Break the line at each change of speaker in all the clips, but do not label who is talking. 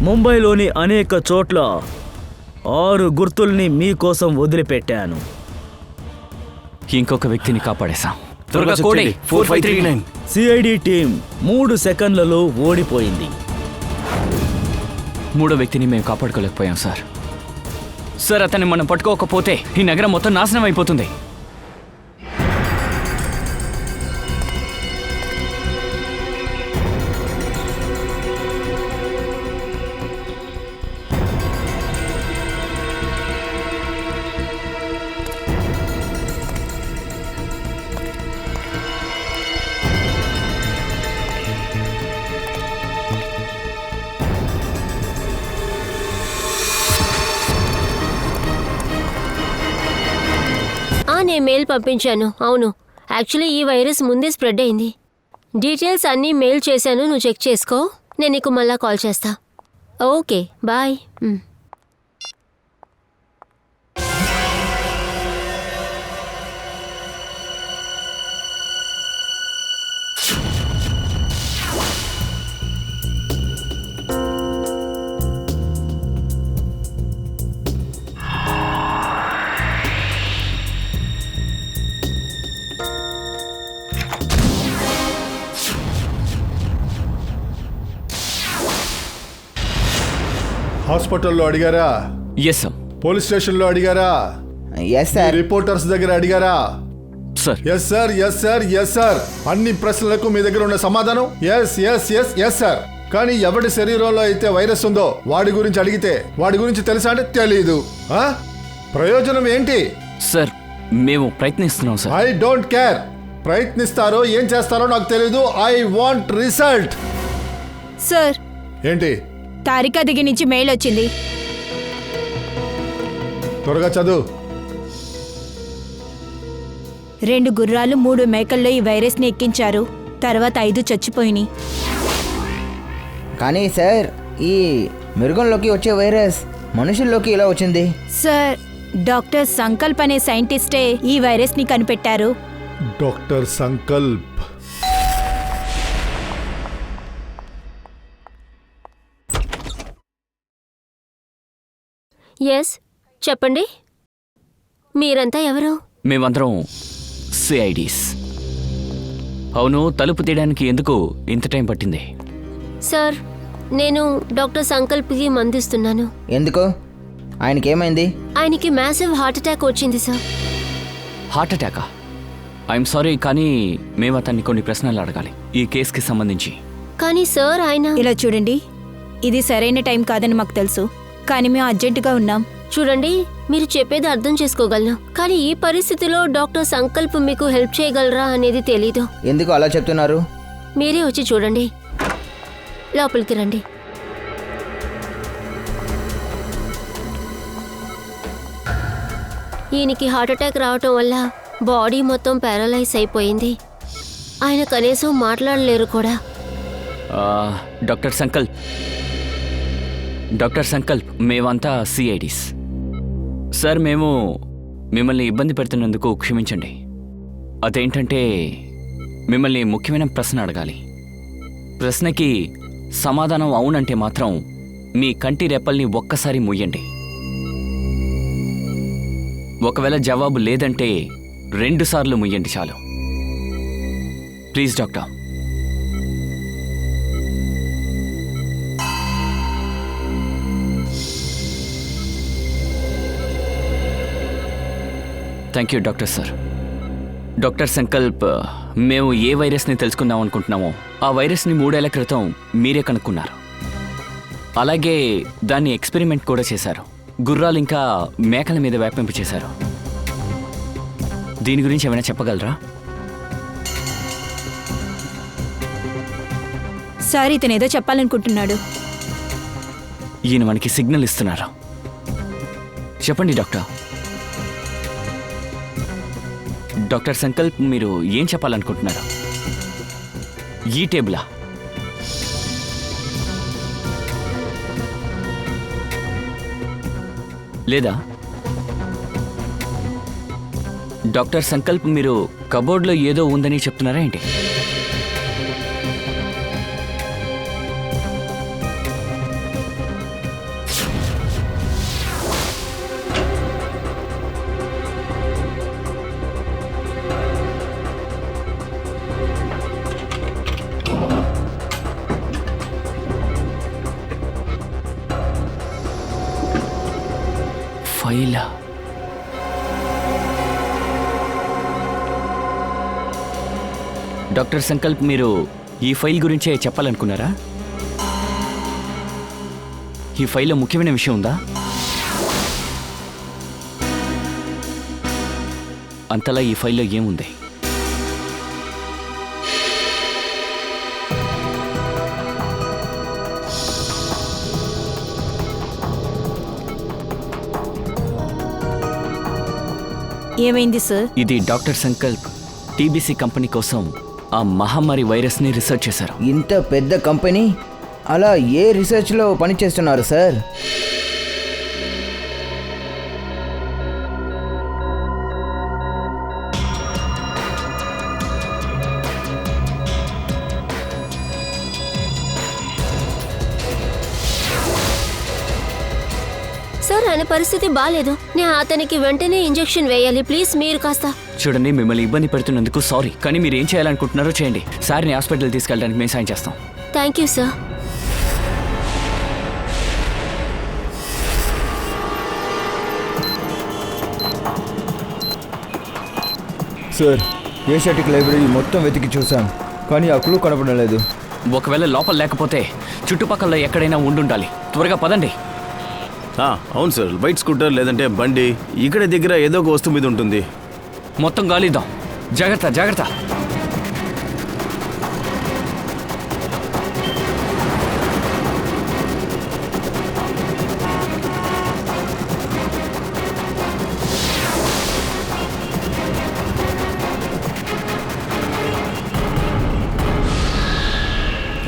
ముంబైలోని అనేక చోట్ల 6 గుర్తుల్ని మీకోసం వదిలిపెట్టాను.
ఇంకొక వ్యక్తిని కాపాడేశాం. త్వరగా కోడే 4539.
సిఐడి టీం 3 సెకండ్లలో ఓడిపోయింది.
3వ వ్యక్తిని మేము కాపాడుకోలేకపోయాం సార్. సార్, అతన్ని మనం పట్టుకోకపోతే ఈ నగరం మొత్తం నాశనం అయిపోతుంది.
నేను మెయిల్ పంపించాను. అవును, యాక్చువల్లీ ఈ వైరస్ ముందే స్ప్రెడ్ అయింది. డీటెయిల్స్ అన్నీ మెయిల్ చేశాను, నువ్వు చెక్ చేసుకో. నేను నీకు మళ్ళా కాల్ చేస్తా. Okay, bye.
హాస్పిటల్లో అడిగారా?
Yes sir.
పోలీస్ స్టేషన్లో అడిగారా?
Yes sir.
రిపోర్టర్స్ దగ్గర అడిగారా?
Sir.
Yes sir, yes sir, yes sir. అన్ని ప్రశ్నలకు మీ దగ్గర ఉన్న సమాధానం yes yes yes yes sir. కానీ ఎవడి శరీరంలో అయితే వైరస్ ఉందో వాడి గురించి అడిగితే వాడి గురించి తెలుసా అంటే తెలీదు. ప్రయోజనం ఏంటి?
సార్, మేము ప్రయత్నిస్తున్నాం సార్.
I don't care. ప్రయత్నిస్తారో ఏం చేస్తారో నాకు తెలీదు. I want result.
సార్,
ఏంటి?
తారికా దగ్గర నుంచి మెయిల్ వచ్చింది.
త్వరగా చదువు.
2 గుర్రాలు 3 మేకల్లో ఈ వైరస్ని ఎక్కించారు. తర్వాత 5 చచ్చిపోయినాయి.
కానీ సార్, ఈ మృగంలోకి వచ్చే వైరస్ మనుషుల్లోకి ఇలా వచ్చింది.
సార్, డాక్టర్ సంకల్ప్ అనే సైంటిస్టే ఈ వైరస్ని కనిపెట్టారు.
డాక్టర్ సంకల్ప్.
ఎస్, చెప్పండి. మీరంతా ఎవరు?
మేమందరం సిఐడీస్. అవును, తలుపు తీయడానికి ఎందుకు ఇంత టైం పట్టింది?
సార్, నేను డాక్టర్ సంకల్ప్కి మందిస్తున్నాను.
ఎందుకు? ఆయనకేమైంది?
ఆయనకి మ్యాసివ్ హార్ట్ అటాక్ వచ్చింది సార్.
హార్ట్ అటాకా? ఐఎమ్ సారీ, కానీ మేము అతన్ని కొన్ని ప్రశ్నలు అడగాలి ఈ కేసుకి సంబంధించి.
కానీ సార్, ఆయన...
ఇలా చూడండి, ఇది సరైన టైం కాదని మాకు తెలుసు, కానీ మేము అర్జెంటుగా ఉన్నాం.
చూడండి, మీరు చెప్పేది అర్థం చేసుకోగలను, కానీ ఈ పరిస్థితిలో డాక్టర్ సంకల్ప్ మీకు హెల్ప్ చేయగలరా అనేది తెలీదు.
ఎందుకు అలా చెప్తున్నారు?
మీరే వచ్చి చూడండి. లోపలికి రండి. ఈయనకి హార్ట్ అటాక్ రావటం వల్ల బాడీ మొత్తం పారలైజ్ అయిపోయింది. ఆయన కనీసం మాట్లాడలేరు కూడా.
డాక్టర్ సంకల్ప్, మేమంతా సిఐడీస్. సార్, మేము మిమ్మల్ని ఇబ్బంది పెడుతున్నందుకు క్షమించండి. అదేంటంటే, మిమ్మల్ని ముఖ్యమైన ప్రశ్న అడగాలి. ప్రశ్నకి సమాధానం అవునంటే మాత్రం మీ కంటి రెప్పల్ని ఒక్కసారి ముయ్యండి. ఒకవేళ జవాబు లేదంటే 2 సార్లు ముయ్యండి చాలు. Please doctor. Thank you doctor sir. Doctor Sankalp, మేము ఏ వైరస్ని తెలుసుకుందాం అనుకుంటున్నామో ఆ వైరస్ని 3 ఏళ్ల క్రితం మీరే కనుక్కున్నారు. అలాగే దాన్ని ఎక్స్పెరిమెంట్ కూడా చేశారు. గుర్రాలు ఇంకా మేకల మీద వ్యాపింపు చేశారు. దీని గురించి ఏమైనా చెప్పగలరా?
సార్, ఇతను ఏదో చెప్పాలనుకుంటున్నాడు.
ఈయన మనకి సిగ్నల్ ఇస్తున్నారు. చెప్పండి డాక్టర్. డాక్టర్ సంకల్ప్, మీరు ఏం చెప్పాలనుకుంటున్నారు? ఈ టేబులా? లేదా డాక్టర్ సంకల్ప్, మీరు కబోర్డ్లో ఏదో ఉందని చెప్తున్నారా ఏంటి? ఫైల్. డాక్టర్ సంకల్ప్, మీరు ఈ ఫైల్ గురించే చెప్పాలనుకున్నారా? ఈ ఫైల్లో ముఖ్యమైన విషయం ఉందా? అంతలా ఈ ఫైల్లో ఏముంది?
ఏమైంది సార్?
ఇది డాక్టర్ సంకల్ప్ టీబీసీ కంపెనీ కోసం ఆ మహమ్మారి వైరస్ని రీసెర్చ్ చేశారు.
ఇంత పెద్ద కంపెనీ అలా ఏ రీసెర్చ్లో పనిచేస్తున్నారు సార్?
సార్ ఆయన పరిస్థితి బాగాలేదు. నేను అతనికి వెంటనే ఇంజెక్షన్ వేయాలి. ప్లీజ్ మీరు కాస్త.
చూడండి, మిమ్మల్ని ఇబ్బంది పెడుతున్నందుకు సారీ, కానీ మీరు ఏం చేయాలనుకుంటున్నారో చేయండి. సార్ని హాస్పిటల్ తీసుకెళ్ళడానికి మేము సాయం చేస్తాం.
Thank you sir.
Sir, Asiatic library మొత్తం వెతికి చూసాం, కానీ ఆ క్లూ కనపడడం లేదు.
ఒకవేళ లోపల లేకపోతే చుట్టుపక్కల ఎక్కడైనా ఉండుండాలి. త్వరగా పదండి.
అవును సార్, వైట్ స్కూటర్ లేదంటే బండి ఇక్కడ దగ్గర ఏదో ఒక వస్తువు మీద ఉంటుంది.
మొత్తం గాలిద్దాం. జాగ్రత్త జాగ్రత్త.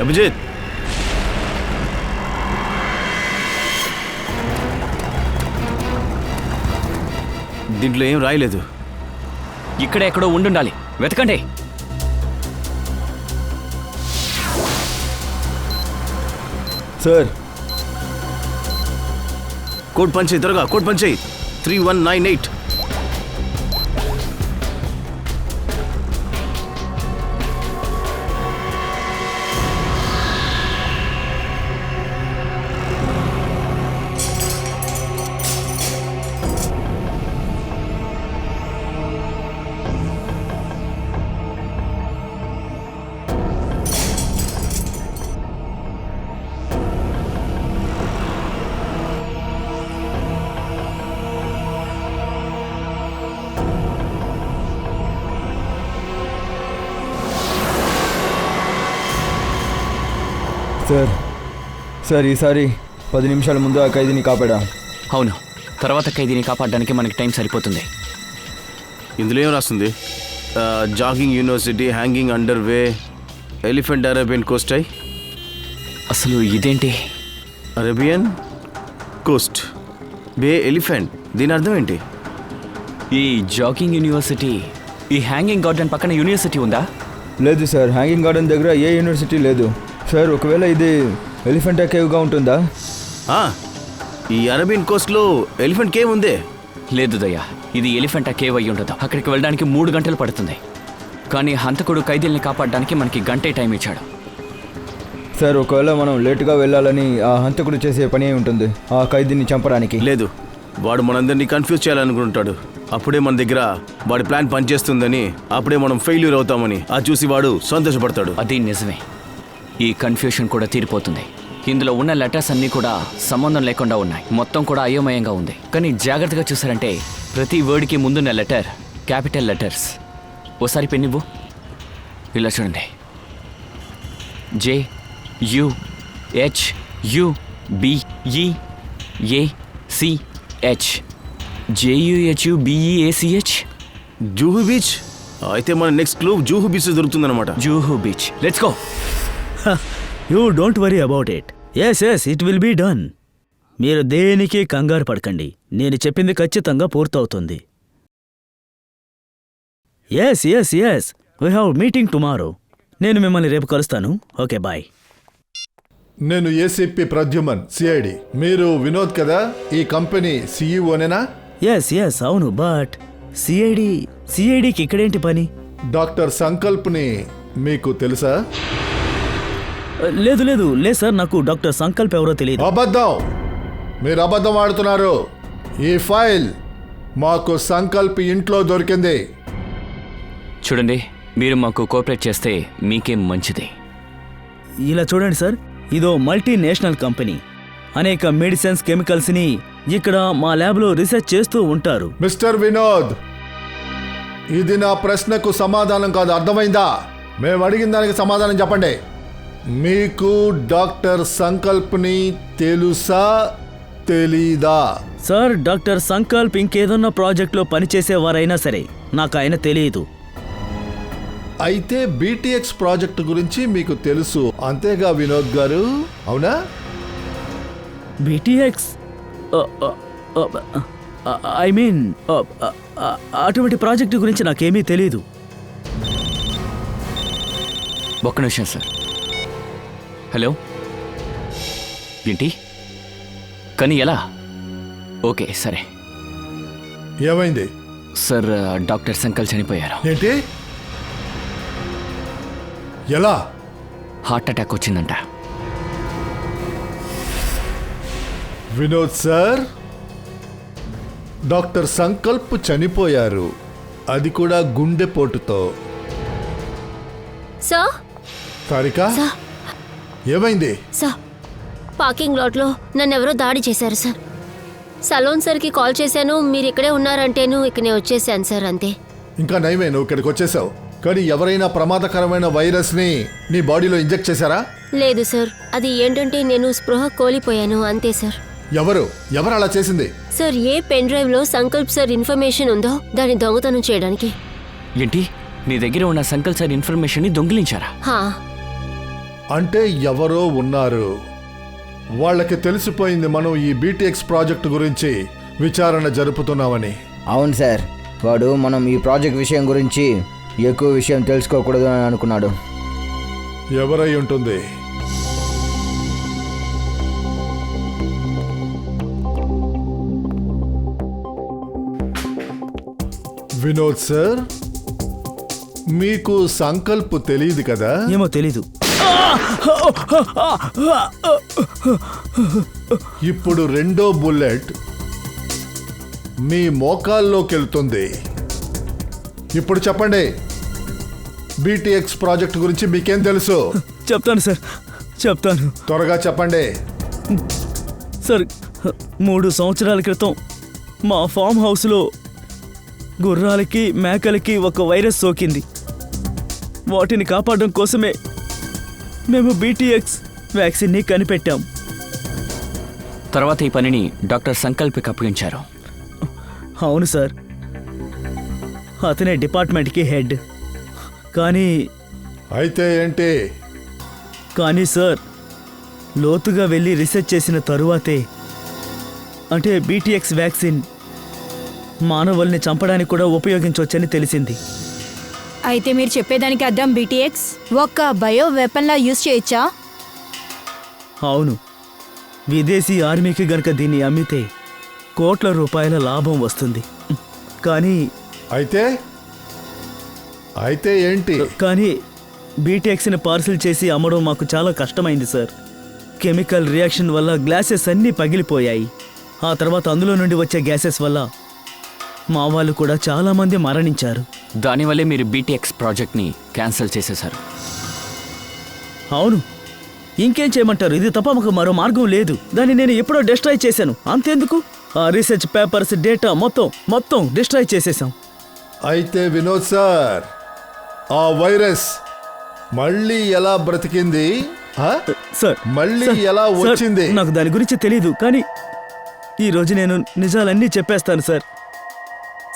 అభిజిత్, దీంట్లో ఏం రాయలేదు.
ఇక్కడ ఎక్కడో ఉండుండాలి. వెతకండి.
సార్,
కోడ్ పంచ్ చేయి, త్వరగా కోడ్ పంచ్ చేయి. 3198.
సార్ ఈసారి 10 నిమిషాల ముందు ఆ ఖైదీని కాపాడాం.
అవును, తర్వాత ఖైదీని కాపాడడానికి మనకి టైం సరిపోతుంది.
ఇందులో ఏం రాస్తుంది? జాగింగ్ యూనివర్సిటీ, హ్యాంగింగ్ అండర్ వే, ఎలిఫెంట్ అరేబియన్ కోస్ట్.
అసలు ఇదేంటి?
అరేబియన్ కోస్ట్ బే ఎలిఫెంట్, దీని అర్థం ఏంటి?
ఈ జాగింగ్ యూనివర్సిటీ, ఈ హ్యాంగింగ్ గార్డెన్ పక్కన యూనివర్సిటీ ఉందా?
లేదు సార్, హ్యాంగింగ్ గార్డెన్ దగ్గర ఏ యూనివర్సిటీ లేదు సార్. ఒకవేళ ఇది ఎలిఫెంటా కేవ్గా ఉంటుందా?
ఈ అరేబియన్ కోస్ట్లో ఎలిఫెంట్ కేవ్ ఉందే.
లేదు దయ్యా, ఇది ఎలిఫెంటా కేవ్ అయ్యి ఉండదు. అక్కడికి వెళ్ళడానికి 3 గంటలు పడుతుంది. కానీ హంతకుడు ఖైదీల్ని కాపాడడానికి మనకి గంటే టైం ఇచ్చాడు.
సార్, ఒకవేళ మనం లేటుగా వెళ్ళాలని ఆ హంతకుడు చేసే పని అయి ఉంటుంది, ఆ ఖైదీని చంపడానికి.
లేదు, వాడు మనందరినీ కన్ఫ్యూజ్ చేయాలనుకుంటాడు. అప్పుడే మన దగ్గర వాడి ప్లాన్ పనిచేస్తుందని, అప్పుడే మనం ఫెయిల్యూర్ అవుతామని అది చూసి వాడు సంతోషపడతాడు.
అది నిజమే. ఈ కన్ఫ్యూషన్ కూడా తీరిపోతుంది. ఇందులో ఉన్న లెటర్స్ అన్నీ కూడా సంబంధం లేకుండా ఉన్నాయి. మొత్తం కూడా అయోమయంగా ఉంది. కానీ జాగ్రత్తగా చూసారంటే ప్రతి వర్డ్కి ముందున్న లెటర్ క్యాపిటల్ లెటర్స్. ఓసారి పెన్నివ్వు. ఇలా చూడండి. JUHUBEACH. JUHUBEACH.
జూహు బీచ్. అయితే మన నెక్స్ట్ క్లూ జూహు బీచ్ దొరుకుతుందన్నమాట.
Juhu beach. Let's go.
You don't worry about it. Yes it will be done. మీరు దేనికి కంగారు పడకండి. నేను చెప్పింది ఖచ్చితంగా పూర్తవుతుంది. Yes we have meeting tomorrow. నేను మిమ్మల్ని రేపు కలుస్తాను. Okay, bye.
నేను ఏసీపీ ప్రద్యుమన్, సిఐడి. మీరు వినోద్ కదా, ఈ కంపెనీ సీఈఓనేనా?
ఎస్ అవును. బట్ సిఐడికి ఇక్కడేంటి పని?
డాక్టర్ సంకల్ప్ని మీకు తెలుసా?
లేదు సార్, నాకు డాక్టర్ సంకల్ప్ ఎవరో తెలియదు.
అబద్ధం! మీరు అబద్ధం ఆడుతున్నారు. ఈ ఫైల్ మాకు సంకల్ప్ ఇంట్లో దొరికింది.
చూడండి, మీరు మాకు కోఆపరేట్ చేస్తే మీకేం మంచిది.
ఇలా చూడండి సార్, ఇదో మల్టీనేషనల్ కంపెనీ. అనేక మెడిసిన్స్ కెమికల్స్ని ఇక్కడ మా ల్యాబ్లో రీసెర్చ్ చేస్తూ ఉంటారు.
మిస్టర్ వినోద్, ఇది నా ప్రశ్నకు సమాధానం కాదు, అర్థమైందా? మేము అడిగిన దానికి సమాధానం చెప్పండి. మీకు డాక్టర్ సంకల్ప్ని తెలుసా తెలీదా?
సార్, డాక్టర్ సంకల్ప్ ఇంకేదన్నా ప్రాజెక్ట్లో పనిచేసేవారైనా సరే నాకు ఆయన తెలియదు.
అయితే బీటీఎక్స్ ప్రాజెక్ట్ గురించి మీకు తెలుసు అంతేగా వినోద్ గారు, అవునా?
బీటీఎక్స్ ఐ మీన్ అటువంటి ప్రాజెక్టు గురించి నాకేమీ తెలియదు.
ఒక్క నిమిషం సార్. హలో, ఏంటి? కానీ ఎలా? ఓకే, సరే.
ఏమైంది?
సార్, డాక్టర్ సంకల్ చనిపోయారు.
ఏంటి? ఎలా?
హార్ట్ అటాక్ వచ్చిందంట.
వినోద్ సార్, డాక్టర్ సంకల్ప్ చనిపోయారు, అది కూడా గుండెపోటుతో.
సార్
సారికా,
సార్
ఏమైంది?
సార్, పార్కింగ్ లాట్లో నన్నెవరో దాడి చేశారు సార్. సలోన్ సార్కి కాల్ చేశాను, మీరు ఇక్కడే ఉన్నారంటేను ఇక్కడే వచ్చేసాను సార్, అంతే.
ఇంకా నయమే నువ్వు ఇక్కడికి వచ్చేసావు. కానీ ఎవరైనా ప్రమాదకరమైన వైరస్ని నీ బాడీలో ఇంజెక్ట్ చేశారా?
లేదు సార్, అది ఏంటంటే నేను స్పృహ కోల్పోయాను, అంతే సార్.
ఎవరు అలా చేసింది?
సార్, ఏ పెన్ డ్రైవ్లో సంకల్ప్ సార్ ఇన్ఫర్మేషన్ ఉందో దాన్ని దొంగతనం చేయడానికి.
ఏంటి? నీ దగ్గర ఉన్న సంకల్ సార్ ఇన్ఫర్మేషన్ని దొంగిలించారా?
హా,
అంటే ఎవరో ఉన్నారు, వాళ్ళకి తెలిసిపోయింది మనం ఈ బీటీఎక్స్ ప్రాజెక్ట్ గురించి విచారణ జరుపుతున్నామని.
అవును సార్, వాడు మనం ఈ ప్రాజెక్ట్ విషయం గురించి ఎక్కువ విషయం తెలుసుకోకూడదు అని అనుకున్నాడు.
ఎవరై ఉంటుంది? వినోద్ సార్, మీకు సంకల్ప్ తెలియదు కదా?
ఏమో తెలీదు.
ఇప్పుడు రెండో బుల్లెట్ మీ మోకాల్లోకి వెళ్తుంది. ఇప్పుడు చెప్పండి, బీటీఎక్స్ ప్రాజెక్ట్ గురించి మీకేం తెలుసు?
చెప్తాను సార్, చెప్తాను
త్వరగా చెప్పండి.
సార్. 3 సంవత్సరాల క్రితం మా ఫామ్ హౌస్లో గుర్రాలకి మేకలకి ఒక వైరస్ సోకింది. వాటిని కాపాడడం కోసమే మేము బీటీఎక్స్ వ్యాక్సిన్ని కనిపెట్టాం.
తర్వాత ఈ పనిని డాక్టర్ సంకల్ప్కి అప్పగించారు.
అవును సార్, అతనే డిపార్ట్మెంట్కి హెడ్. కానీ
అయితే ఏంటి?
కానీ సార్, లోతుగా వెళ్ళి రీసెర్చ్ చేసిన తరువాతే, అంటే బీటీఎక్స్ వ్యాక్సిన్ మానవుల్ని చంపడానికి కూడా ఉపయోగించవచ్చని తెలిసింది.
అయితే మీరు చెప్పేదానికి అర్థం బీటీఎక్స్ ఒక బయో వెపన్లా యూజ్ చేయొచ్చా?
అవును, విదేశీ ఆర్మీకి గనక దీన్ని అమ్మితే కోట్ల రూపాయల లాభం వస్తుంది. కానీ
అయితే ఏంటి?
కానీ బీటెక్స్ని పార్సిల్ చేసి అమ్మడం మాకు చాలా కష్టమైంది సార్. కెమికల్ రియాక్షన్ వల్ల గ్లాసెస్ అన్నీ పగిలిపోయాయి. ఆ తర్వాత అందులో నుండి వచ్చే గ్యాసెస్ వల్ల మా వాళ్ళు కూడా చాలామంది మరణించారు.
దానివల్లే మీరు బీటీఎక్స్ ప్రాజెక్ట్ని క్యాన్సిల్ చేసేశారు.
అవును, ఇంకేం చేయమంటారు? ఇది తప్ప మాకు మరో మార్గం లేదు. దాన్ని నేను ఎప్పుడో డిస్ట్రాయ్ చేశాను, అంతేందుకు? ఆ రీసెర్చ్ పేపర్స్, డేటా మొత్తం డిస్ట్రాయ్ చేసేసాం.
అయితే వినోద్ సార్, ఆ వైరస్ మళ్ళీ ఎలా బ్రతికింది?
సార్,
మళ్ళీ
సార్,
ఎలా
సార్,
వచ్చింది?
నాకు దాని గురించి తెలీదు. కానీ ఈరోజు నేను నిజాలన్నీ చెప్పేస్తాను సార్.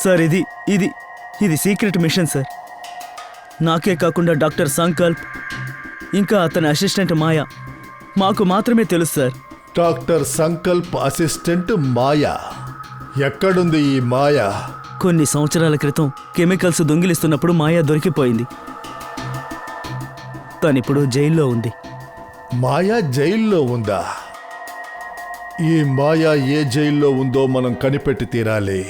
సార్, ఇది సీక్రెట్ మిషన్ సార్. నాకే కాకుండా డాక్టర్ సంకల్ప్ ఇంకా అతని అసిస్టెంట్ మాయా మాకు మాత్రమే తెలుసు సార్.
డాక్టర్ సంకల్ప్ అసిస్టెంట్ మాయా ఎక్కడుంది? ఈ మాయా
కొన్ని సంవత్సరాల క్రితం కెమికల్స్ దొంగిలిస్తున్నప్పుడు మాయా దొరికిపోయింది. తనిప్పుడు జైల్లో ఉంది.
మాయా జైల్లో ఉందా? ఈ మాయా ఏ జైల్లో ఉందో మనం కనిపెట్టి తీరాలి.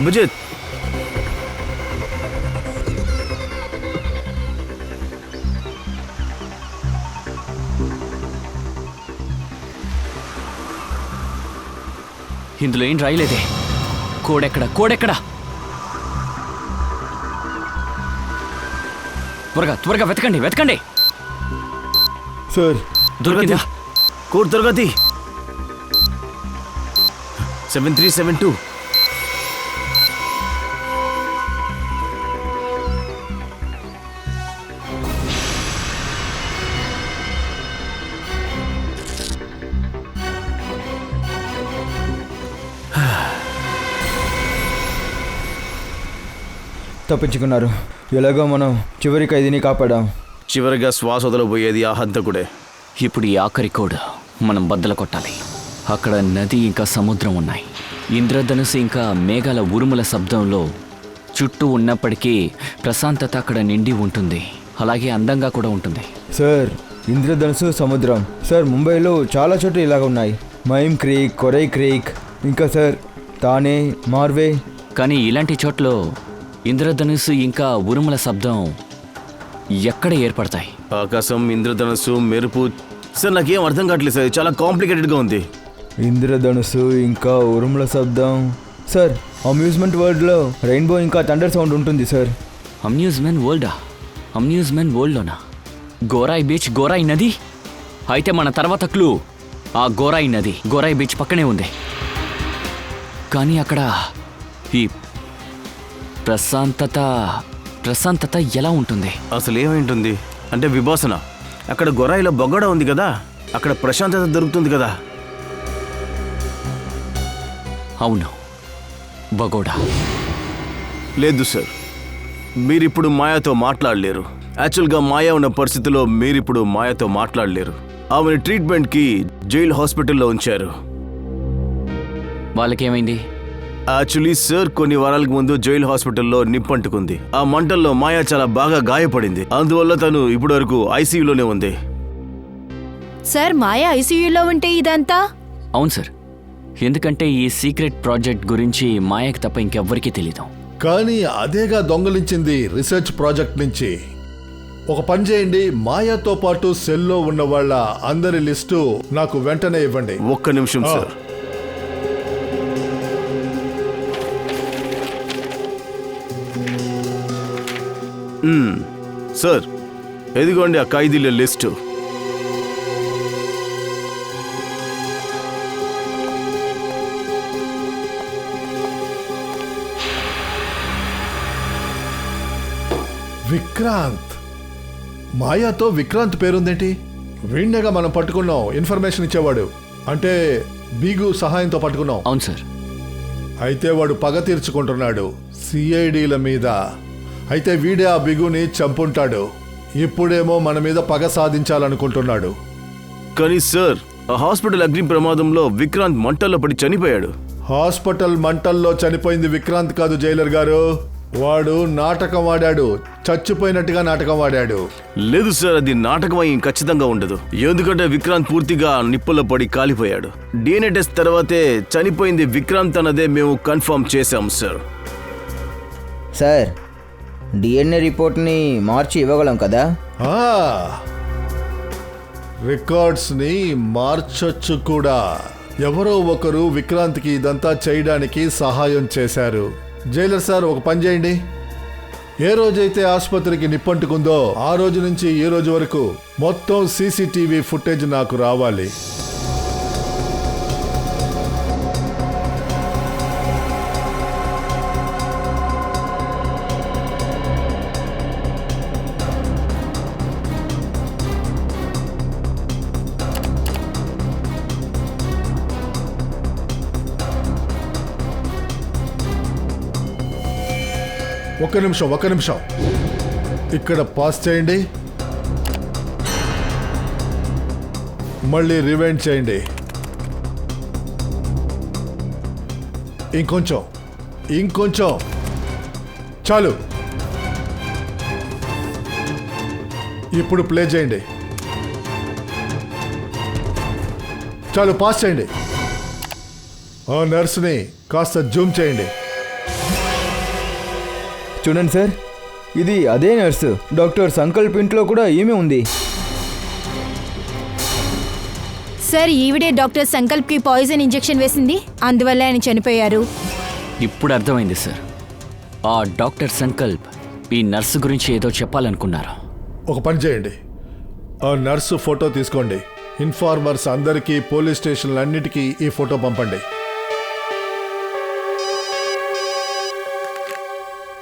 అభిజిత్
ఇందులో ఏం రాయలేదే. కోడెక్కడా త్వరగా వెతకండి.
సార్
దొరికిందా?
కోడ్ తరగతి 7372.
తప్పించుకున్నారు. ఎలాగో మనం చివరి ఖైదీని కాపాడాం.
చివరిగా శ్వాస వదలబోయేది ఆ హంతకుడే.
ఇప్పుడు ఈ ఆఖరి కోడ్ మనం బద్దలు కొట్టాలి. అక్కడ నది ఇంకా సముద్రం ఉన్నాయి. ఇంద్రధనుసు ఇంకా మేఘాల ఉరుముల శబ్దంలో చుట్టూ ఉన్నప్పటికీ ప్రశాంతత అక్కడ నిండి ఉంటుంది. అలాగే అందంగా కూడా ఉంటుంది.
సార్ ఇంద్రధనుసు సముద్రం. సార్ ముంబైలో చాలా చోట్ల ఇలాగ ఉన్నాయి. మైమ్ క్రీక్, కొరై క్రీక్, ఇంకా సార్ తానే, మార్వే.
కానీ ఇలాంటి చోట్ల ఇంద్రధనుసు ఇంకా ఉరుముల శబ్దం ఎక్కడ ఏర్పడతాయి?
ఆకాశం, ఇంద్రధనస్సు, మెరుపు. సార్ నాకేం అర్థం కావట్లేదు సార్, చాలా కాంప్లికేటెడ్గా ఉంది.
ఇంద్రధనుసు ఇంకా ఉరుముల శబ్దం. సార్ అమ్యూజ్మెంట్ వరల్డ్లో రెయిన్బో ఇంకా థండర్ సౌండ్ ఉంటుంది సార్.
అమ్యూజ్మెంట్ వరల్డ్లోనా? గోరాయి బీచ్, గోరాయి నది. అయితే మన తర్వాత క్లూ ఆ గోరాయి నది, గోరాయి బీచ్ పక్కనే ఉంది. కానీ అక్కడ ఈ ప్రశాంతత ఎలా ఉంటుంది?
అసలు ఏమైంటుంది అంటే విభాసన. అక్కడ గొరాయిలో బొగ్గడ ఉంది కదా, అక్కడ ప్రశాంతత దొరుకుతుంది కదా.
అవును, బగోడా.
లేదు సార్, మీరిప్పుడు మాయాతో మాట్లాడలేరు. యాక్చువల్గా మాయా ఉన్న పరిస్థితిలో మీరిప్పుడు మాయాతో మాట్లాడలేరు. ఆమెను ట్రీట్మెంట్కి జైల్ హాస్పిటల్లో ఉంచారు.
వాళ్ళకేమైంది?
యాక్చువల్లీ సార్, కొన్ని వారాలకు ముందు జైల్ హాస్పిటల్లో నిప్పంటుకుంది. ఆ మంటల్లో మాయా చాలా బాగా గాయపడింది. అందువల్ల తను ఇప్పటి వరకు ఐసీయూలోనే ఉంది.
సార్ మాయా ఐసీయూలో ఉంటే ఇదంతా?
అవును సార్, ఎందుకంటే ఈ సీక్రెట్ ప్రాజెక్ట్ గురించి మాయకు తప్ప ఇంకెవ్వరికీ తెలీదు.
కానీ అదేగా దొంగలించింది రీసెర్చ్ ప్రాజెక్ట్ నుంచి. ఒక పని చేయండి, మాయాతో పాటు సెల్లో ఉన్న వాళ్ళ అందరి లిస్టు నాకు వెంటనే ఇవ్వండి.
ఒక్క నిమిషం సార్. సార్, ఎదిగోండి ఆ ఖైదీల లిస్టు.
విక్రాంత్. మాయాతో విక్రాంత్ పేరుందేంటి? వీణ్ణేగా మనం పట్టుకున్నాం, ఇన్ఫర్మేషన్ ఇచ్చేవాడు. అంటే బీగు సహాయంతో పట్టుకున్నాం.
అవును సార్.
అయితే వాడు పగ తీర్చుకుంటున్నాడు సిఐడీల మీద. అయితే వీడే ఆ బిగుని చంపుంటాడు. ఇప్పుడేమో మన మీద పగ సాధించాలనుకుంటున్నాడు.
కానీ సార్, ఆ హాస్పిటల్ అగ్ని ప్రమాదంలో విక్రాంత్ మంటల్లో పడి చనిపోయాడు.
హాస్పిటల్ మంటల్లో చనిపోయింది విక్రాంత్ కాదు జైలర్ గారు. వాడు నాటకం ఆడాడు, చచ్చిపోయినట్టుగా నాటకం ఆడాడు.
లేదు సార్, అది నాటకం అయి ఖచ్చితంగా ఉండదు. ఎందుకంటే విక్రాంత్ పూర్తిగా నిప్పుల్లో పడి కాలిపోయాడు. డిఎన్ఏ టెస్ట్ తర్వాతే చనిపోయింది విక్రాంత్ అన్నదే మేము కన్ఫర్మ్ చేశాం సార్.
సార్ డిఎన్ఏ రిపోర్ట్ని మార్చి ఇవ్వగలం కదా?
రికార్డ్స్ని మార్చొచ్చు కూడా. ఎవరో ఒకరు విక్రాంత్కి ఇదంతా చేయడానికి సహాయం చేశారు. జైలర్ సార్, ఒక పని చేయండి. ఏ రోజైతే ఆసుపత్రికి నిప్పంటుకుందో ఆ రోజు నుంచి ఈ రోజు వరకు మొత్తం సీసీటీవీ ఫుటేజ్ నాకు రావాలి. ఒక్క నిమిషం ఇక్కడ పాస్ చేయండి, మళ్ళీ రివైండ్ చేయండి. ఇంకొంచెం చాలు. ఇప్పుడు ప్లే చేయండి. చాలు, పాస్ చేయండి. ఆ నర్స్ని కాస్త జూమ్ చేయండి.
చూడండి సార్, ఇది అదే నర్సు. డాక్టర్ సంకల్ప్ ఇంట్లో కూడా ఈమె ఉంది.
సార్, ఈవిడే డాక్టర్ సంకల్ప్కి పాయిజన్ ఇంజెక్షన్ వేసింది, అందువల్ల ఆయన చనిపోయారు.
ఇప్పుడు అర్థమైంది సార్. ఆ డాక్టర్ సంకల్ప్ ఈ నర్సు గురించి ఏదో చెప్పాలనుకున్నారు.
ఒక పని చేయండి, ఆ నర్సు ఫోటో తీసుకోండి. ఇన్ఫార్మర్స్ అందరికీ, పోలీస్ స్టేషన్లన్నిటికీ ఈ ఫోటో పంపండి.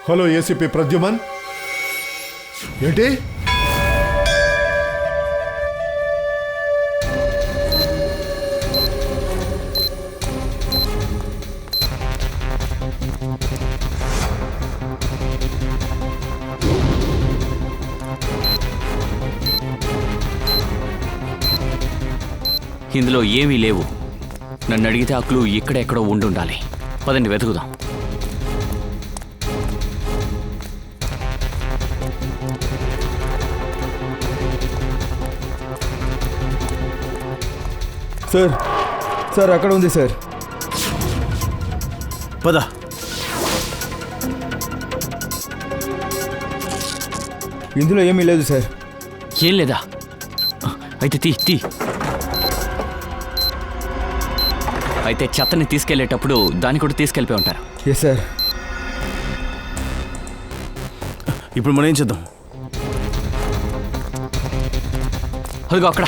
Hello ACP Pradyuman. ఏంటి?
ఇందులో ఏమీ లేవు. నన్ను అడిగితే ఆ క్లూ ఇక్కడెక్కడో ఉండుండాలి. పదండి వెతుకుదాం.
సార్, సార్ అక్కడ ఉంది సార్.
పద.
ఇందులో ఏమీ లేదు సార్.
ఏం లేదా? అయితే తీ. అయితే చెత్తని తీసుకెళ్లేటప్పుడు దాన్ని కూడా తీసుకెళ్ళిపోయి ఉంటారు.
Yes sir.
ఇప్పుడు మనం ఏం చేద్దాం?
అదిగో అక్కడ.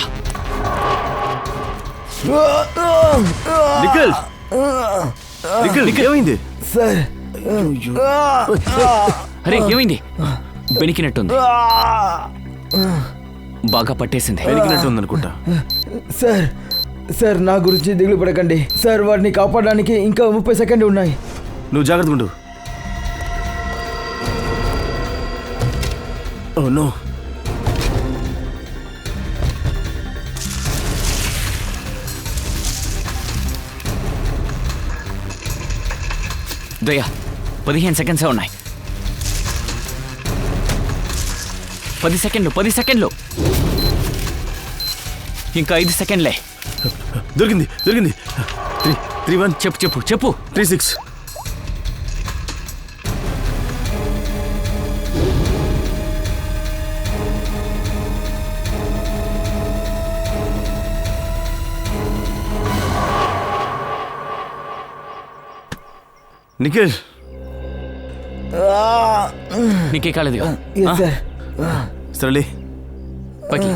నిఖిల్, ఏమైంది?
సార్,
అరే ఏమైంది? బెనికినట్టుంది. బాగా పట్టేసింది.
వెనికినట్టుంది అనుకుంటా.
సార్, సార్ నా గురించి దిగులు పడకండి సార్. వాడిని కాపాడడానికి ఇంకా 30 సెకండ్లు ఉన్నాయి.
నువ్వు జాగ్రత్తగా ఉండు. Oh no.
దయా 15 సెకండ్సే ఉన్నాయి. 10 సెకండ్లు. ఇంకా 5 సెకండ్లే.
దొరికింది. 3-1.
చెప్పు.
3-6. నిఖిల్,
నీకే కాలేదు.
Yes sir.
సరేలే.
పైకి.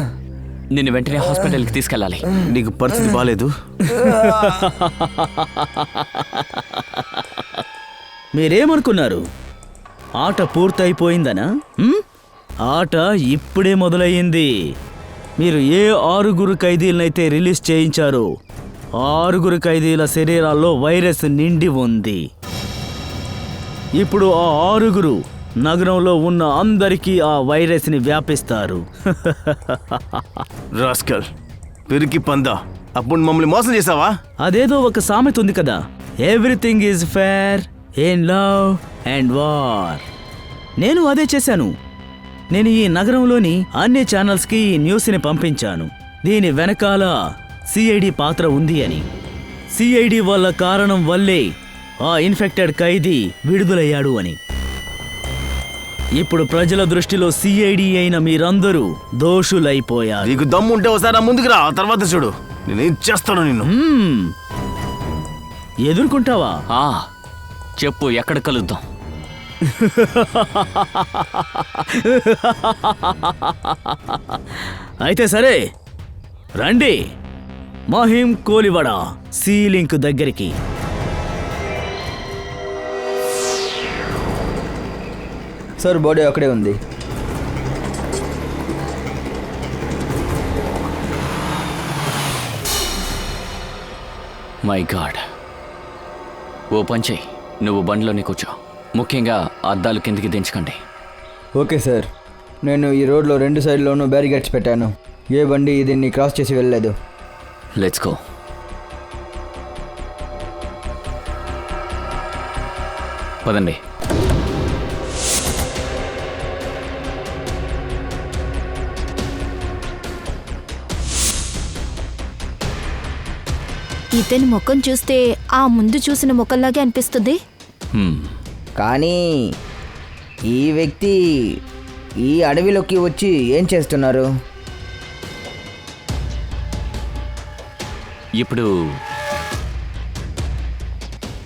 నిన్ను వెంటనే హాస్పిటల్కి తీసుకెళ్ళాలి.
నీకు పరిస్థితి బాగాలేదు.
మీరేమనుకున్నారు? ఆట పూర్తయిపోయిందనా? ఆట ఇప్పుడే మొదలయ్యింది. మీరు ఏ 6 ఖైదీలనైతే రిలీజ్ చేయించారో 6 ఖైదీల శరీరాల్లో వైరస్ నిండి ఉంది. ఇప్పుడు ఆ 6 నగరంలో ఉన్న అందరికీ ఆ వైరస్ని వ్యాపిస్తారు.
రాస్కల్, పెరికి పందా, అప్పుడు మమ్మల్ని మోసం చేసావా?
అదేదో ఒక సామెత ఉంది కదా, everything is fair in love and war. నేను అదే చేశాను. నేను ఈ నగరంలోని అన్ని ఛానల్స్కి ఈ న్యూస్ని పంపించాను. దీని వెనకాల సిఐడి పాత్ర ఉంది అని. సిఐడి వల్ల కారణం వల్లే ఆ ఇన్ఫెక్టెడ్ ఖైదీ విడుదలయ్యాడు అని. ఇప్పుడు ప్రజల దృష్టిలో సిఐడి అయిన మీరందరూ దోషులైపోయారు.
నీకు దమ్ము ఉంటే ఒకసారి నా ముందుకు రా, ఆ తర్వాత చూడు నేనేం చేస్తాను నిన్ను.
ఎదుర్కొంటావా?
చెప్పు, ఎక్కడ కలుద్దాం?
అయితే సరే రండి, మహిం కోలివాడ సీలింక్ దగ్గరికి.
సార్, బాడీ అక్కడే ఉంది.
My God. ఓ పని చెయ్యి, నువ్వు బండిలోనే కూర్చో. ముఖ్యంగా అద్దాలు కిందికి దించకండి.
Okay sir. నేను ఈ రోడ్లో 2 సైడ్లోనూ బ్యారిగేడ్స్ పెట్టాను. ఏ బండి దీన్ని క్రాస్ చేసి వెళ్ళలేదు.
Let's go. పదండి.
ఇతని ముఖం చూస్తే ఆ ముందు చూసిన ముఖంలాగే అనిపిస్తుంది.
కానీ ఈ వ్యక్తి ఈ అడవిలోకి వచ్చి ఏం చేస్తున్నారు?
ఇప్పుడు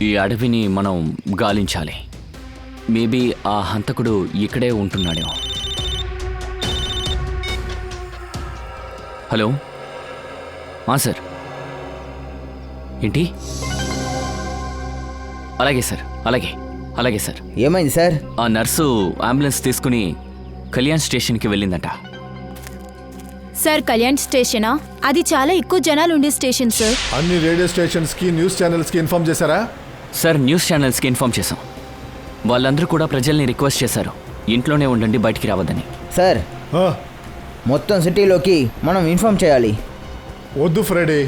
ఈ అడవిని మనం గాలించాలి. మేబీ ఆ హంతకుడు ఇక్కడే ఉంటున్నాడేమో. Hello sir. ఏంటి? అలాగే సార్, అలాగే సార్.
ఏమైంది సార్?
ఆ నర్సు అంబులెన్స్ తీసుకుని కళ్యాణ్ స్టేషన్కి వెళ్ళిందట.
సార్ కళ్యాణ్ స్టేషనా? అది చాలా ఎక్కువ జనాలు ఉండే స్టేషన్ సార్.
అన్ని రేడియో స్టేషన్స్ కి న్యూస్ ఛానల్స్ కి ఇన్ఫార్మ్ చేశారా?
సార్ న్యూస్ ఛానల్స్కి ఇన్ఫార్మ్ చేశాం. వాళ్ళందరూ కూడా ప్రజల్ని రిక్వెస్ట్ చేశారు, ఇంట్లోనే ఉండండి, బయటికి రావద్దని.
సార్
ఆ,
మొత్తం సిటీలోకి మనం ఇన్ఫార్మ్ చేయాలి.
వద్దు ఫ్రైడే,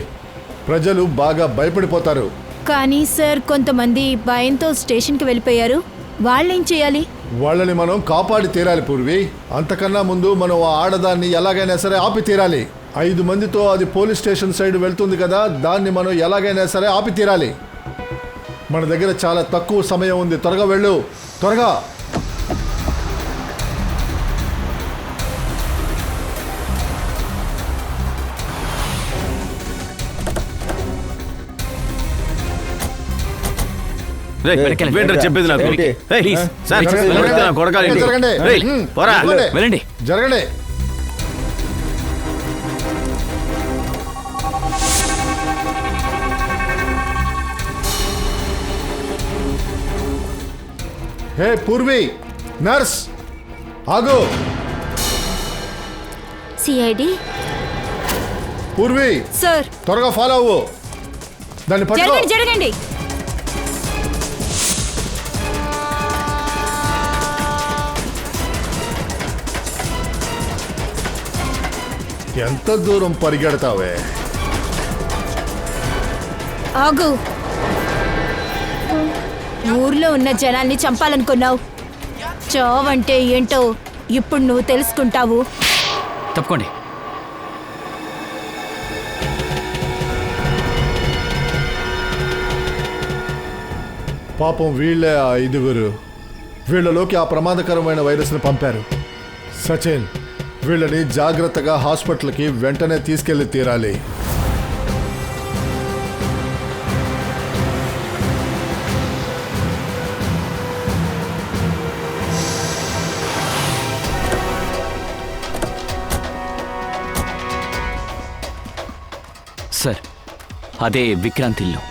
ప్రజలు బాగా భయపడిపోతారు.
కానీ సార్ కొంతమంది భయంతో స్టేషన్కి వెళ్ళిపోయారు. వాళ్ళేం చేయాలి?
వాళ్ళని మనం కాపాడి తీరాలి పూర్వి. అంతకన్నా ముందు మనం ఆ ఆడదాన్ని ఎలాగైనా సరే ఆపి తీరాలి. 5 మందితో అది పోలీస్ స్టేషన్ సైడ్ వెళ్తుంది కదా, దాన్ని మనం ఎలాగైనా సరే ఆపి తీరాలి. మన దగ్గర చాలా తక్కువ సమయం ఉంది, త్వరగా వెళ్ళు, త్వరగా.
రేయ్,
వెనకాల.
ఏంట్రా చెప్పేది నాకు?
ఏంటి?
రేయ్,
ప్లీజ్.
సార్,
జరగండి,
వెళ్ళొద్దు నా కొడకాలేంటి?
జరగండి.
రేయ్, పోరా.
జరగండి.
వెళ్ళండి.
జరగండి. హే పూర్వి, నర్స్ ఆగు.
సిఐడి
పూర్వి,
సార్
త్వరగా ఫాలో అవ్వు. దాన్ని పట్టుకో.
జరగండి.
ఎంత దూరం పరిగెడతావే?
ఆగు. ఊర్లో ఉన్న జనాల్ని చంపాలనుకున్నావు. చావంటే ఏంటో ఇప్పుడు నువ్వు తెలుసుకుంటావు.
తప్పుకోండి.
పాపం వీళ్ళే ఆ 5గురు. వీళ్ళలోకి ఆ ప్రమాదకరమైన వైరస్ను పంపారు. సచిన్, వీళ్ళని జాగ్రత్తగా హాస్పిటల్కి వెంటనే తీసుకెళ్లి తీరాలి.
సార్, అదే విక్రాంత్ ఇల్లు.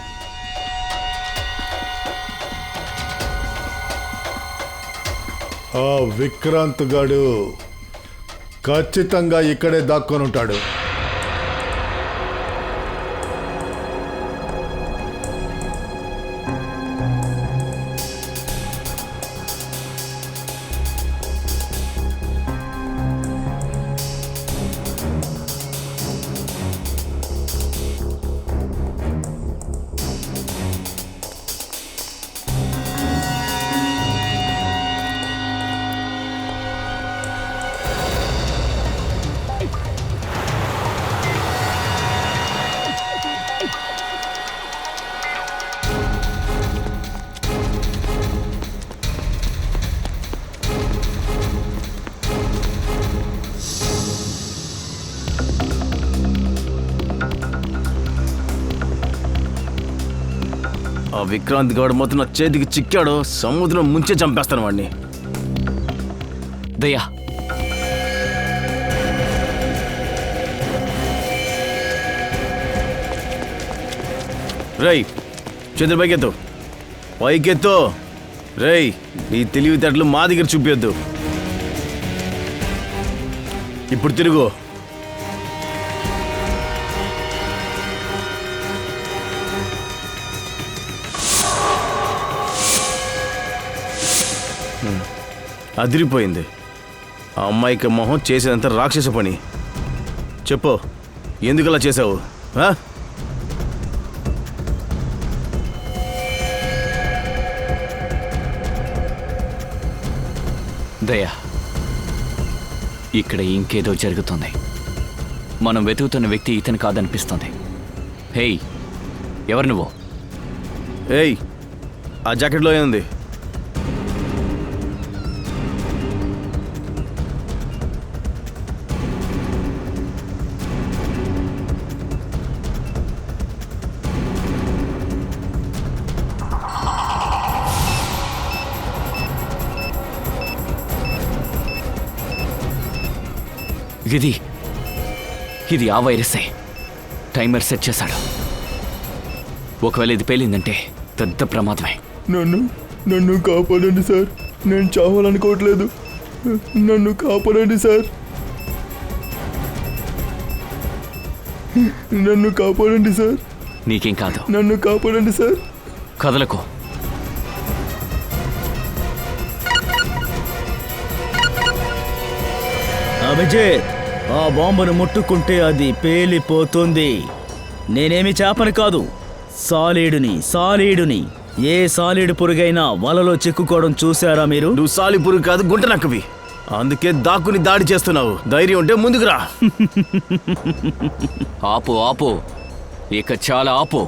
ఆ విక్రాంత్ గాడు ఖచ్చితంగా ఇక్కడే దాక్కొని ఉంటాడు.
ఆ విక్రాంత్ గౌడ్ మొత్తం నా చేతికి చిక్కాడు, సముద్రం ముంచే చంపేస్తాను వాడిని.
దయ్యా,
రేయ్, చేతులు పైకెత్తు, పైకెత్తు. రేయ్, నీ తెలివితేటలు మా దగ్గర చూపించొద్దు. ఇప్పుడు తిరుగు. అదిరిపోయింది. ఆ అమ్మాయికి మొహం చేసేదంత రాక్షస పని. చెప్పు, ఎందుకలా చేసావు?
దయా, ఇక్కడ ఇంకేదో జరుగుతుంది. మనం వెతుకుతున్న వ్యక్తి ఇతను కాదనిపిస్తుంది. హేయ్, ఎవరు నువ్వు?
ఏయ్, ఆ జాకెట్లో ఏముంది?
ఇది ఆ వైరసే. టైమర్ సెట్ చేశాడు. ఒకవేళ ఇది పేలిందంటే పెద్ద ప్రమాదమే.
నన్ను కాపాడండి సార్, నేను చావాలనుకోవట్లేదు, నన్ను కాపాడండి సార్, నన్ను కాపాడండి సార్,
నీకేం కాదు.
నన్ను కాపాడండి సార్.
కదలకు.
అభిజిత్, ఆ బాంబును ముట్టుకుంటే అది పేలిపోతుంది. నేనేమి చేపని కాదు, సాలీడుని. ఏ సాలీడు పురుగైనా వలలో చిక్కుకోవడం చూసారా మీరు?
నువ్వు సాలిపురు కాదు, గుంట నక్కవి. అందుకే దాక్కుని దాడి చేస్తున్నావు. ధైర్యం ఉంటే ముందుకు రా.
ఆపు. ఇక చాలా ఆపు.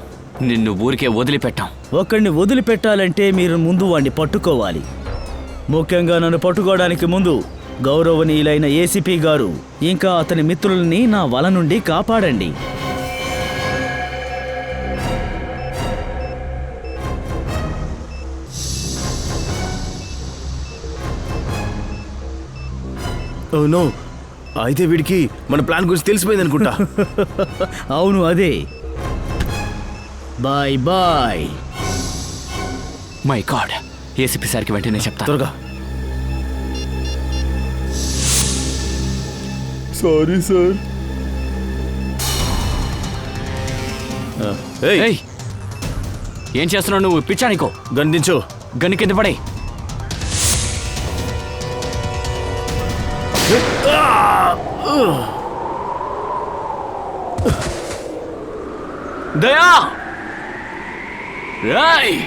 నిన్ను ఊరికే వదిలిపెట్టాం.
ఒకడిని వదిలిపెట్టాలంటే మీరు ముందు వాడిని పట్టుకోవాలి. ముఖ్యంగా నన్ను పట్టుకోవడానికి ముందు గౌరవనీయులైన ఏసీపీ గారు ఇంకా అతని మిత్రుల్ని నా వల నుండి కాపాడండి.
ఓ నో, అయితే వీడికి మన ప్లాన్ గురించి తెలిసిపోయింది అనుకుంటా.
అవును, అదే. బాయ్.
మై గాడ్, ఏసీపీ సార్కి వెంటనే చెప్తా.
త్వరగా.
Sorry sir.
ఏయ్, ఏం చేస్తున్నావు నువ్వు? పిచ్చానికో.
గండించు.
గన్ను కింద పడే. దయా! రాయ్!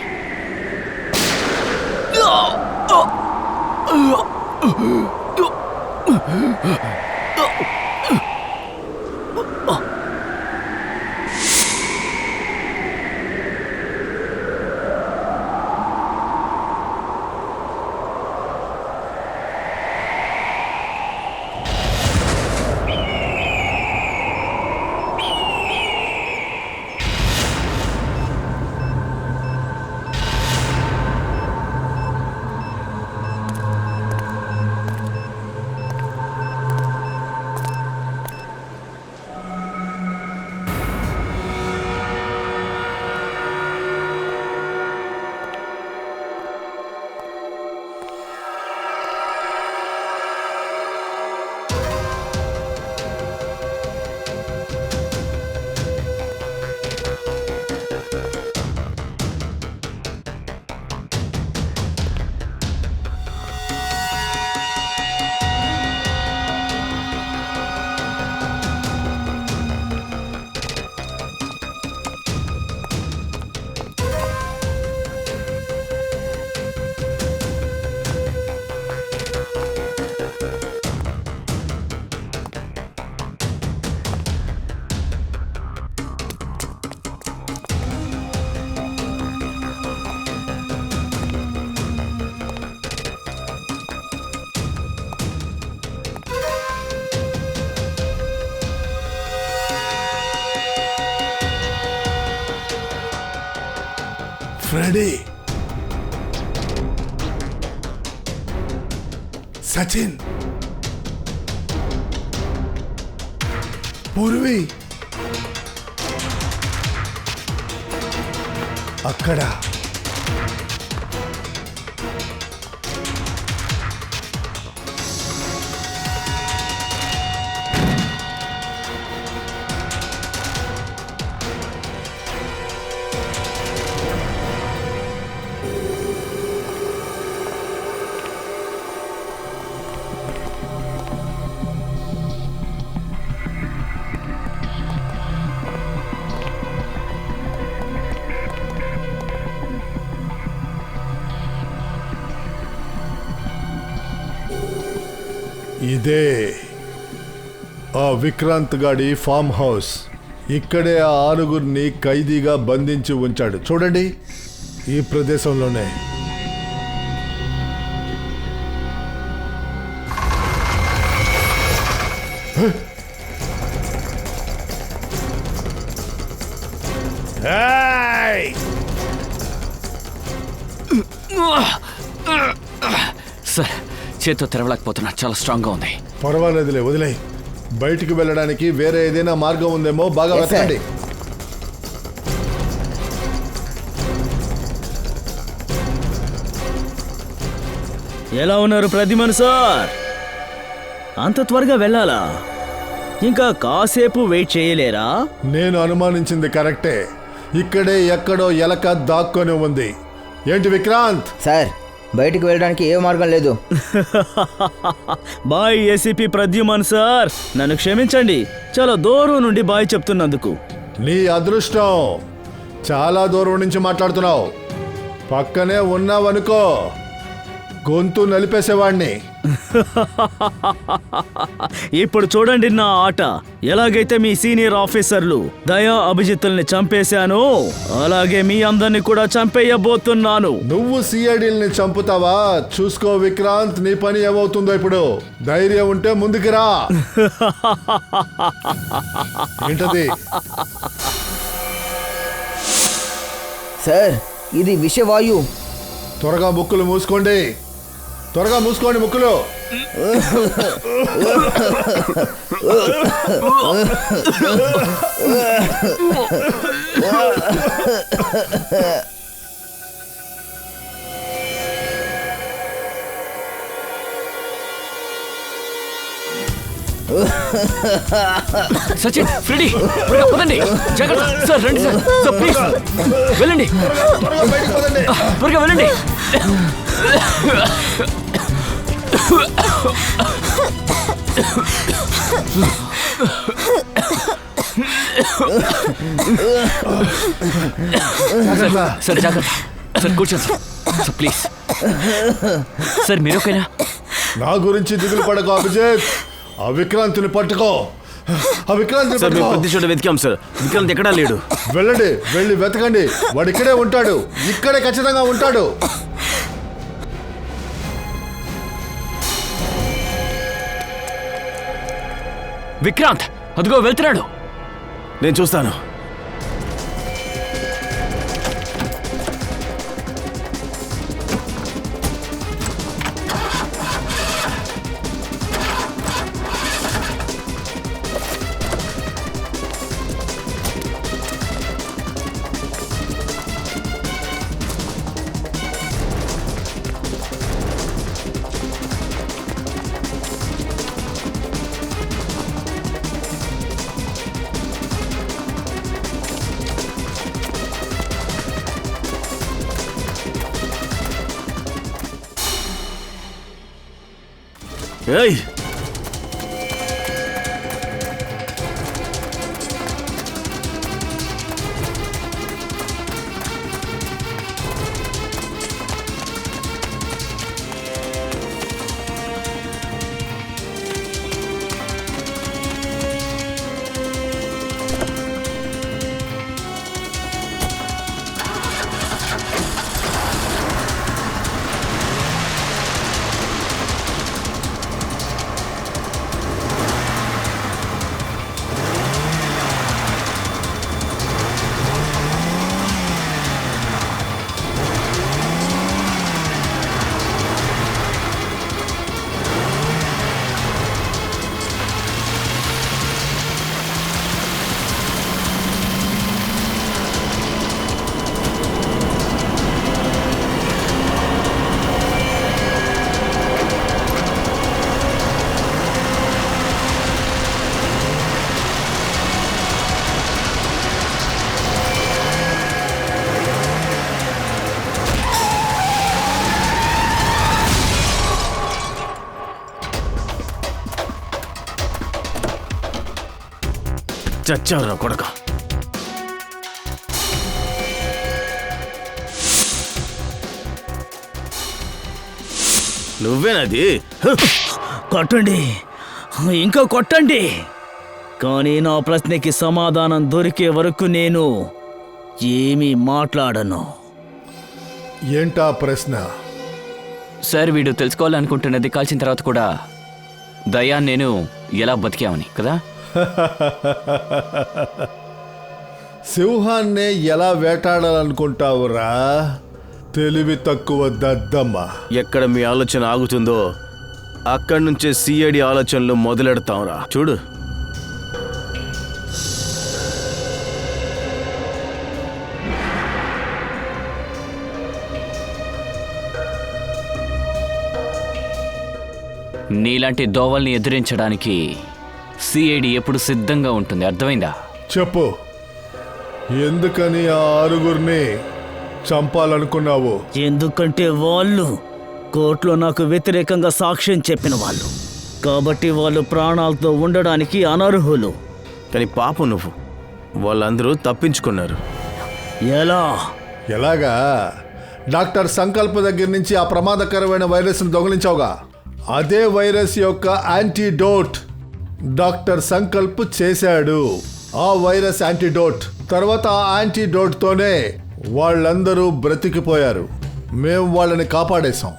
ఫ్రెడీ, సచిన్, పూర్వి, అక్కడ ఇదే ఆ విక్రాంత్ గాడి ఫామ్ హౌస్. ఇక్కడే ఆ 6గురిని ఖైదీగా బంధించి ఉంచాడు. చూడండి, ఈ ప్రదేశంలోనే.
సార్, చేత్తో తెరవలేకపోతున్నా, చాలా స్ట్రాంగ్గా ఉంది.
పర్వాలేదులే, వదిలే. బయటికి వెళ్ళడానికి వేరే ఏదైనా మార్గం ఉందేమో బాగా
Yes, sir.
వెతకండి.
ఎలా ఉన్నారు ప్రద్యుమన్ సార్? అంత త్వరగా వెళ్ళాలా? ఇంకా కాసేపు వెయిట్ చేయలేరా?
నేను అనుమానించింది కరెక్టే. ఇక్కడే ఎక్కడో ఎలక దాక్కొని ఉంది. ఏంటి విక్రాంత్?
సార్ బయటికి వెళ్ళడానికి ఏ మార్గం లేదు.
బాయ్ ఏసీపీ ప్రద్యుమన్ సార్, నన్ను క్షమించండి చాలా దూరం నుండి బాయ్ చెప్తున్నందుకు.
నీ అదృష్టం, చాలా దూరం నుంచి మాట్లాడుతున్నావు. పక్కనే ఉన్నావనుకో గొంతు నలిపేసేవాడిని.
ఇప్పుడు చూడండి నా ఆట. ఎలాగైతే మీ సీనియర్ ఆఫీసర్లు దయా అభిజిత్తుల్ని చంపేశాను, అలాగే మీ అందరిని కూడా చంపేయబోతున్నాను.
నువ్వు సిఐడిల్ని చంపుతావా? చూసుకో విక్రాంత్, నీ పని ఏమవుతుందో ఇప్పుడు. ధైర్యం ఉంటే ముందుకు రా. ఏంటది?
సార్ ఇది విషవాయు.
త్వరగా ముక్కులు మూసుకోండి, త్వరగా మూసుకోండి ముక్కులు.
సచిన్, ఫ్రెడీ, త్వరగా పదండి. జాగ్రత్త సార్, రండి సార్. సార్ ప్లీజ్ వెళ్ళండి,
త్వరగా బయటికి పదండి.
త్వరగా వెళ్ళండి. సార్ జాగ్రత్త సార్, కూర్చోండి సార్. సార్ ప్లీజ్ సార్, మీరు ఓకేనా?
నా గురించి దిగులు పడకు అభిజిత్. ఆ విక్రాంతిని పట్టుకో, ఆ విక్రాంతిని
సార్ మేము
పట్టుకో.
ప్రతి చోట వెతికాం సార్, విక్రాంత్ ఎక్కడా లేడు.
వెళ్ళండి, వెళ్ళి వెతకండి. వాడు ఇక్కడే ఉంటాడు, ఇక్కడే ఖచ్చితంగా ఉంటాడు.
విక్రాంత్ అదిగో వెళ్తున్నాడు.
నేను చూస్తాను. ఏయ్, చచ్చావురా కొడక. నువ్వేనది?
కొట్టండి, ఇంకా కొట్టండి, కానీ నా ప్రశ్నకి సమాధానం దొరికే వరకు నేను ఏమీ మాట్లాడను.
ఏంటా ప్రశ్న?
సార్ వీడు తెలుసుకోవాలనుకుంటున్నది కాల్చిన తర్వాత కూడా దయా నేను ఎలా బతికామని కదా.
సింహాన్నే ఎలా వేటాడాలనుకుంటావురా, తెలివి తక్కువ దద్దమ్మ.
ఎక్కడ మీ ఆలోచన ఆగుతుందో అక్కడి నుంచే సిఐడి ఆలోచనలు మొదలెడతాంరా. చూడు,
నీలాంటి దోవల్ని ఎదిరించడానికి సిఐడి ఎప్పుడు సిద్ధంగా ఉంటుంది, అర్థమైందా?
చెప్పు, ఎందుకని ఆ 6గురిని చంపాలనుకున్నావు?
ఎందుకంటే వాళ్ళు కోర్టులో నాకు వ్యతిరేకంగా సాక్ష్యం చెప్పిన వాళ్ళు, కాబట్టి వాళ్ళు ప్రాణాలతో ఉండడానికి అనర్హులు.
కానీ పాపం నువ్వు, వాళ్ళందరూ తప్పించుకున్నారు.
ఎలాగా? డాక్టర్ సంకల్ప దగ్గర నుంచి ఆ ప్రమాదకరమైన వైరస్ను దొంగిలించావుగా, అదే వైరస్ యొక్క యాంటీడోట్ డాక్టర్ సంకల్ప్ చేశాడు. ఆ వైరస్ యాంటీడోట్ తర్వాత ఆ యాంటీడోట్తోనే వాళ్ళందరూ బ్రతికిపోయారు. మేము వాళ్ళని కాపాడేశాం.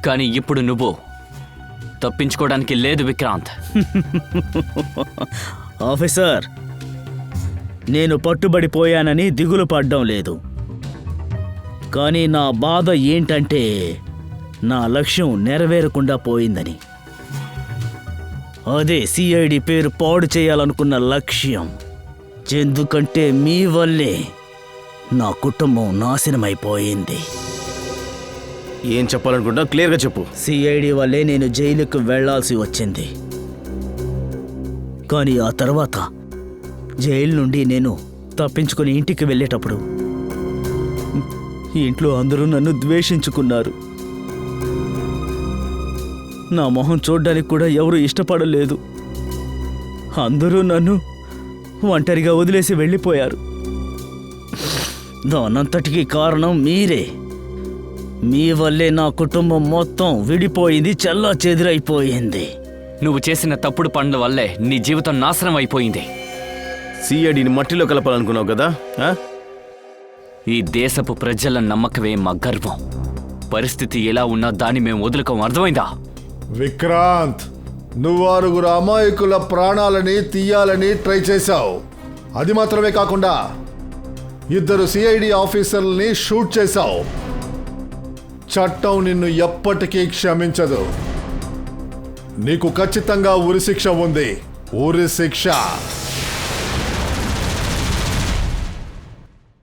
కానీ ఇప్పుడు నువ్వు తప్పించుకోవడానికి లేదు విక్రాంత్.
ఆఫీసర్, నేను పట్టుబడిపోయానని దిగులు పడ్డం లేదు. కానీ నా బాధ ఏంటంటే నా లక్ష్యం నెరవేరకుండా పోయిందని. అదే సిఐడి పేరు పాడు చేయాలనుకున్న లక్ష్యం. ఎందుకంటే మీ వల్లే నా కుటుంబం నాశనమైపోయింది.
ఏం చెప్పాలనుకుంటా క్లియర్గా చెప్పు.
సిఐడి వల్లే నేను జైలుకు వెళ్లాల్సి వచ్చింది. కానీ ఆ తర్వాత జైలు నుండి నేను తప్పించుకుని ఇంటికి వెళ్ళేటప్పుడు ఇంట్లో అందరూ నన్ను ద్వేషించుకున్నారు. నా మొహం చూడ్డానికి కూడా ఎవరు ఇష్టపడలేదు. అందరూ నన్ను ఒంటరిగా వదిలేసి వెళ్ళిపోయారు. దానంతటికీ కారణం మీరే. మీ వల్లే నా కుటుంబం మొత్తం విడిపోయింది, చెల్లా చెదిరైపోయింది.
నువ్వు చేసిన తప్పుడు పనుల వల్లే నీ జీవితం నాశనం అయిపోయింది.
సిఐడిని మట్టిలో కలపాలనుకున్నావు కదా?
ఈ దేశపు ప్రజల నమ్మకమే మా గర్వం. పరిస్థితి ఎలా ఉన్నా దాన్ని మేము వదులుకోం, అర్థమైందా?
విక్రాంత్, నువ్వు 6 అమాయకుల ప్రాణాలని తీయాలని ట్రై చేశావు. అది మాత్రమే కాకుండా 2 సిఐడి ఆఫీసర్లని షూట్ చేశావు. చట్టం నిన్ను ఎప్పటికీ క్షమించదు. నీకు ఖచ్చితంగా ఉరిశిక్ష ఉంది. ఉరిశిక్ష.